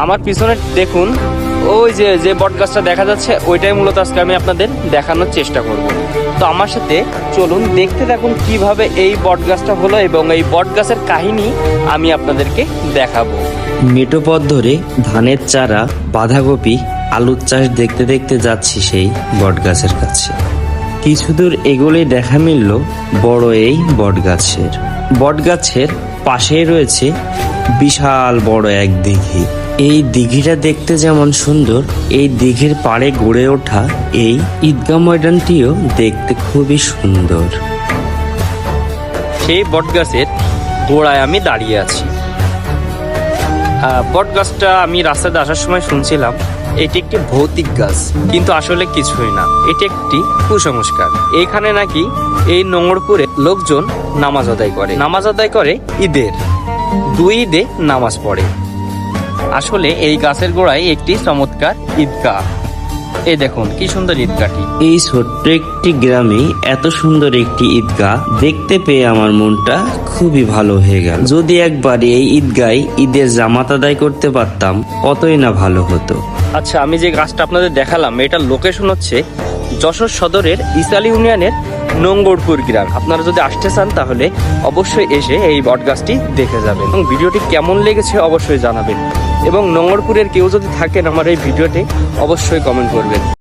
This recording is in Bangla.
আমার পিছনে দেখুন, ওই যে যে বট গাছটা দেখা যাচ্ছে ওইটাই মূলত আজকে আমি আপনাদের দেখানোর চেষ্টা করব। তো আমার সাথে চলুন দেখতে থাকুন কিভাবে এই বট গাছটা হলো এবং এই বট গাছের কাহিনী আমি আপনাদেরকে দেখাবো। মেঠো পথ ধরে ধানের চারা, বাঁধাকপি, আলুর চাষ দেখতে দেখতে যাচ্ছি সেই বট গাছের কাছে। কিছু দূর এগোলেই দেখা মিলল বড় এই বট গাছের পাশেই রয়েছে বিশাল বড় এক দিঘি। এই দিঘিটা দেখতে যেমন সুন্দর, এই দিঘির পাড়ে গড়ে ওঠা এই ঈদগাহ ময়দানটিও দেখতে খুবই সুন্দর। সেই বট গাছের গোড়ায় আমি দাঁড়িয়ে আছি। বট গাছটা আমি রাস্তাতে আসার সময় শুনছিলাম এটি একটি ভৌতিক গাছ, কিন্তু আসলে কিছুই না, এটি একটি কুসংস্কার। এইখানে নাকি এই নোংরপুরে লোকজন নামাজ আদায় করে ঈদের 2 ঈদে নামাজ পড়ে। আসলে এই গাছের গোড়ায় একটি চমৎকার ঈদগাহ। এই দেখুন কি সুন্দর ঈদগাহটি। এই ছোট্ট একটি গ্রামে এত সুন্দর একটি ঈদগাহ দেখতে পেয়ে আমার মনটা খুবই ভালো হয়ে গেল। যদি একবার এই ঈদগায় ঈদের জামাত আদায় করতে পারতাম কতই না ভালো হতো। আচ্ছা, আমি যে গাছটা আপনাদের দেখালাম এটার লোকেশন হচ্ছে যশোর সদরের ইসালি ইউনিয়নের নোংরপুর গ্রাম। আপনারা যদি আসতে চান তাহলে অবশ্যই এসে এই বট গাছটি দেখে যাবেন এবং ভিডিওটি কেমন লেগেছে অবশ্যই জানাবেন। এবং নোংরপুরের কেউ যদি থাকেন আমার এই ভিডিওতে অবশ্যই কমেন্ট করবেন।